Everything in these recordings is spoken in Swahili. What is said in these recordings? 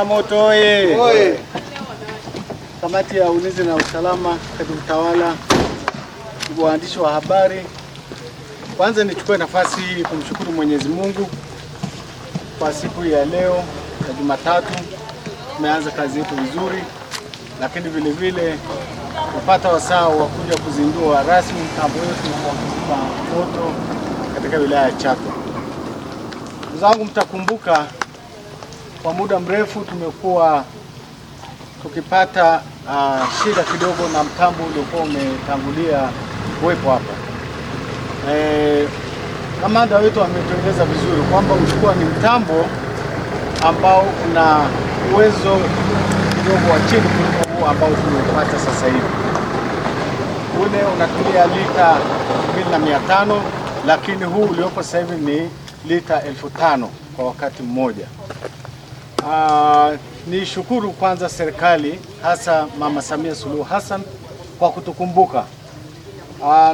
Moto oye! Kamati ya ulinzi na usalama, katibu tawala, waandishi wa habari, kwanza nichukue nafasi hii kumshukuru Mwenyezi Mungu kwa siku ya leo ya Jumatatu. Tumeanza kazi yetu vizuri, lakini vile vile kupata wasaa wa kuja kuzindua rasmi mtambo wetu wa kuzima moto katika wilaya ya Chato. Ndugu zangu, mtakumbuka kwa muda mrefu tumekuwa tukipata shida kidogo na mtambo uliokuwa umetangulia kuwepo hapa. Kamanda wetu ametueleza vizuri kwamba ulikuwa ni mtambo ambao una uwezo kidogo wa chini kuliko huu ambao tumepata sasa hivi. Ule unatumia lita 2500, lakini huu uliopo sasa hivi ni lita 1500 kwa wakati mmoja. Ni shukuru kwanza serikali, hasa Mama Samia Suluhu Hassan kwa kutukumbuka.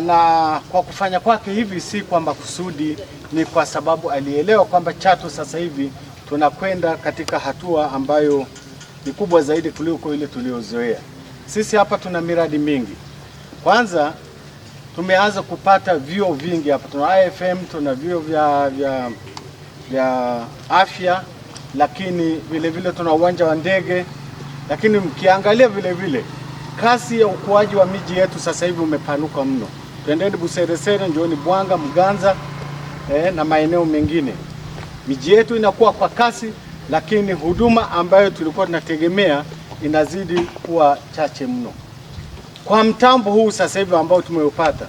Na kwa kufanya kwake hivi si kwamba kusudi, ni kwa sababu alielewa kwamba Chato sasa hivi tunakwenda katika hatua ambayo ni kubwa zaidi kuliko ile tuliozoea. Sisi hapa tuna miradi mingi. Kwanza tumeanza kupata vyuo vingi hapa. Tuna IFM, tuna vyuo vya afya, lakini vile vile tuna uwanja wa ndege. Lakini mkiangalia vile vile kasi ya ukuaji wa miji yetu sasa hivi umepanuka mno. Twendeni Buseresere, njooni Bwanga, Mganza na maeneo mengine. Miji yetu inakuwa kwa kasi, lakini huduma ambayo tulikuwa tunategemea inazidi kuwa chache mno. Kwa mtambo huu sasa hivi ambao tumeupata,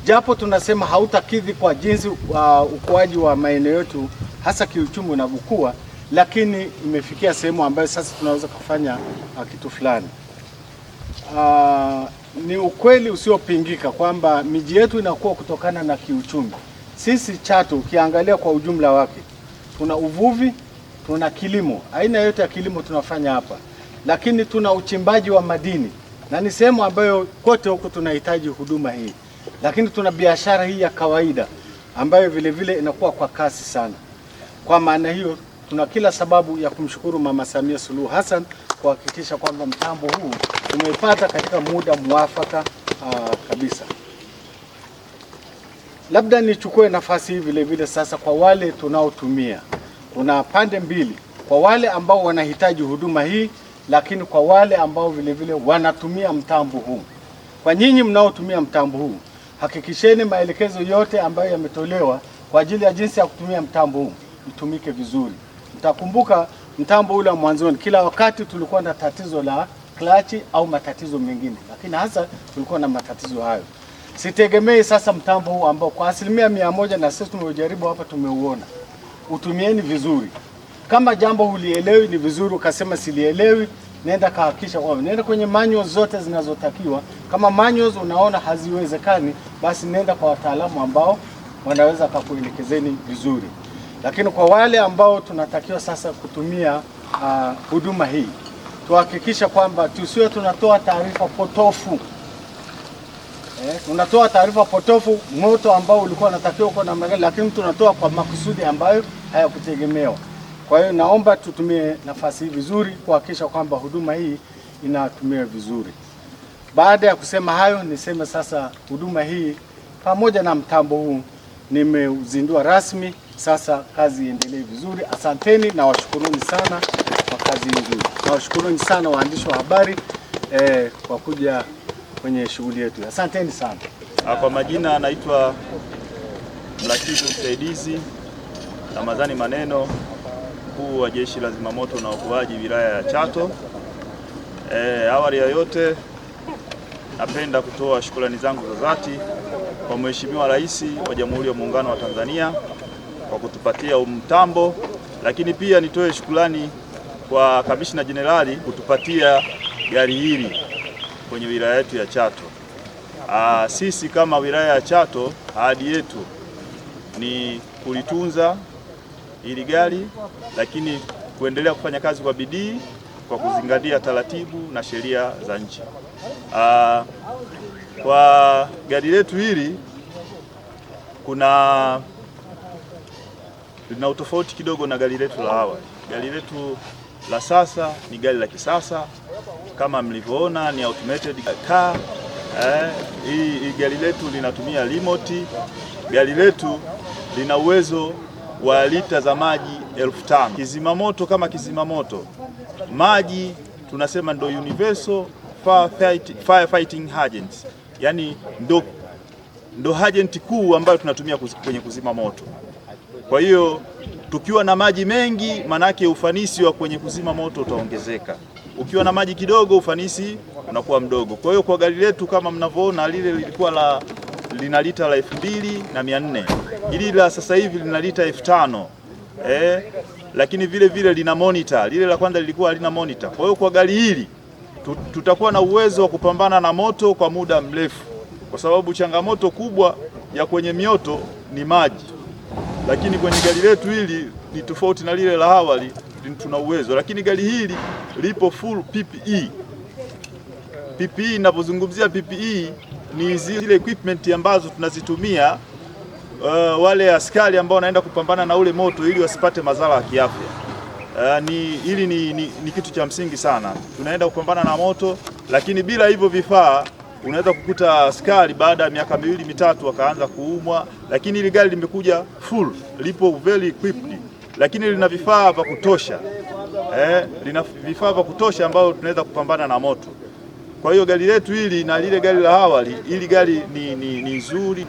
japo tunasema hautakidhi kwa jinsi ukuaji wa maeneo yetu hasa kiuchumi unavyokuwa, lakini imefikia sehemu ambayo sasa tunaweza kufanya kitu fulani. Ni ukweli usiopingika kwamba miji yetu inakuwa kutokana na kiuchumi. Sisi Chato ukiangalia kwa ujumla wake, tuna uvuvi, tuna kilimo, aina yote ya kilimo tunafanya hapa, lakini tuna uchimbaji wa madini, na ni sehemu ambayo kote huko tunahitaji huduma hii, lakini tuna biashara hii ya kawaida ambayo vile vile inakuwa kwa kasi sana. Kwa maana hiyo tuna kila sababu ya kumshukuru Mama Samia Suluhu Hassan kuhakikisha kwamba mtambo huu tumeipata katika muda mwafaka kabisa. Labda nichukue nafasi hii vile vile sasa kwa wale tunaotumia. Kuna pande mbili, kwa wale ambao wanahitaji huduma hii, lakini kwa wale ambao vile vile wanatumia mtambo huu. Kwa nyinyi mnaotumia mtambo huu, hakikisheni maelekezo yote ambayo yametolewa kwa ajili ya jinsi ya kutumia mtambo huu itumike vizuri. Mtakumbuka mtambo ule mwanzoni, kila wakati tulikuwa na tatizo la klachi au matatizo mengine, lakini hasa tulikuwa na matatizo hayo. Sitegemei sasa mtambo huu ambao kwa 100% na sisi tumejaribu hapa tumeuona. Utumieni vizuri. Kama jambo hulielewi ni vizuri ukasema silielewi, nenda kahakisha kwamba nenda kwenye manuals zote zinazotakiwa. Kama manuals unaona haziwezekani, basi nenda kwa wataalamu ambao wanaweza kukuelekezeni vizuri. Lakini kwa wale ambao tunatakiwa sasa kutumia huduma hii, tuhakikisha kwamba tusiwe tunatoa taarifa potofu. Tunatoa taarifa potofu, moto ambao ulikuwa unatakiwa uko namna gani, lakini tunatoa kwa makusudi ambayo hayakutegemewa. Kwa hiyo naomba tutumie nafasi hii vizuri kuhakikisha kwamba huduma hii inatumiwa vizuri. Baada ya kusema hayo, niseme sasa huduma hii pamoja na mtambo huu nimeuzindua rasmi. Sasa kazi iendelee vizuri. Asanteni na washukuruni sana kwa kazi nzuri. Na washukuruni sana waandishi wa habari kwa kuja kwenye shughuli yetu. Asanteni sana. Kwa majina anaitwa Mrakibu Msaidizi Ramadhani Maneno, mkuu wa Jeshi la Zimamoto na Uokoaji wilaya ya Chato. Awali ya yote napenda kutoa shukrani zangu za dhati kwa Mheshimiwa Rais wa Jamhuri ya Muungano wa Tanzania kwa kutupatia mtambo, lakini pia nitoe shukrani kwa Kamishna Jenerali kutupatia gari hili kwenye wilaya yetu ya Chato. Sisi kama wilaya ya Chato, ahadi yetu ni kulitunza hili gari, lakini kuendelea kufanya kazi kwa bidii kwa kuzingatia taratibu na sheria za nchi. Kwa gari letu hili lina utofauti kidogo na gari letu la awali. Gari letu la sasa ni gari la kisasa kama mlivyoona, ni automated car. Hii gari letu linatumia remote. Gari letu lina uwezo wa lita za maji 5,000. Kizimamoto kama kizimamoto, maji tunasema ndo universal firefighting agent, yani ndo agent kuu ambayo tunatumia kwenye kuzima moto. Kwa hiyo tukiwa na maji mengi, manake ufanisi wa kwenye kuzima moto utaongezeka. Ukiwa na maji kidogo, ufanisi unakuwa mdogo. Kwa hiyo kwa gari letu kama mnavyoona, lile lilikuwa lina lita 2,400, hili la sasa hivi lina lita 5,000. Lakini vile vile lina monitor. Lile la kwanza lilikuwa halina monitor. Kwa hiyo kwa gari hili tutakuwa na uwezo wa kupambana na moto kwa muda mrefu, kwa sababu changamoto kubwa ya kwenye mioto ni maji. Lakini kwenye gari letu hili ni tofauti na lile la awali, tuna uwezo. Lakini gari hili lipo full PPE. PPE, ninapozungumzia PPE ni zile equipment ambazo tunazitumia wale askari ambao wanaenda kupambana na ule moto ili wasipate madhara ya kiafya. Hili ni kitu cha msingi sana. Tunaenda kupambana na moto, lakini bila hivyo vifaa unaweza kukuta askari baada ya miaka 2-3 wakaanza kuumwa. Lakini hili gari limekuja full, lipo very equipped, lakini lina vifaa vya kutosha. Lina vifaa vya kutosha ambao tunaweza kupambana na moto. Kwa hiyo gari letu hili na lile gari la awali, hili gari ni nzuri.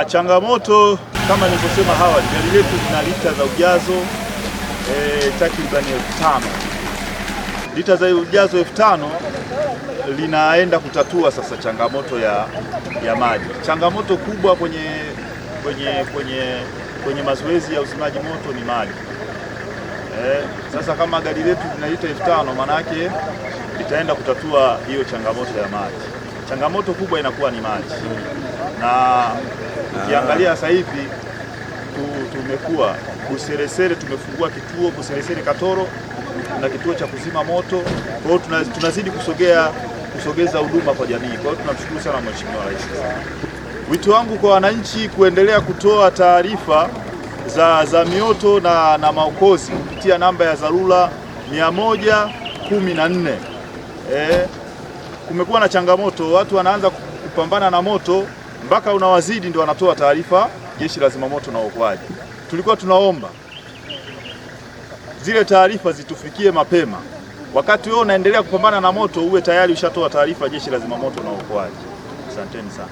Changamoto kama nilivyosema awali, gari letu lina lita za ujazo takriban 5,000. Lita za ujazo 5,000 linaenda kutatua sasa changamoto ya maji. Changamoto kubwa kwenye mazoezi ya uzimaji moto ni maji. Sasa kama gari letu lina lita 5,000, maana yake litaenda kutatua hiyo changamoto ya maji. Changamoto kubwa inakuwa ni maji, na ukiangalia sasa hivi tumekuwa Buseresere, tumefungua kituo Buseresere Katoro na kituo cha kuzima moto. Kwa hiyo tunazidi kusogeza huduma kwa jamii. Kwa hiyo tunamshukuru sana Mheshimiwa Rais. Wito wangu kwa wananchi kuendelea kutoa taarifa za mioto na maokozi kupitia namba ya dharura 114. Kumekuwa na changamoto, watu wanaanza kupambana na moto mpaka unawazidi ndio wanatoa taarifa Jeshi la Zimamoto na Uokoaji. Tulikuwa tunaomba zile taarifa zitufikie mapema. Wakati wewe unaendelea kupambana na moto, uwe tayari ushatoa taarifa Jeshi la Zimamoto na Uokoaji. Asanteni sana.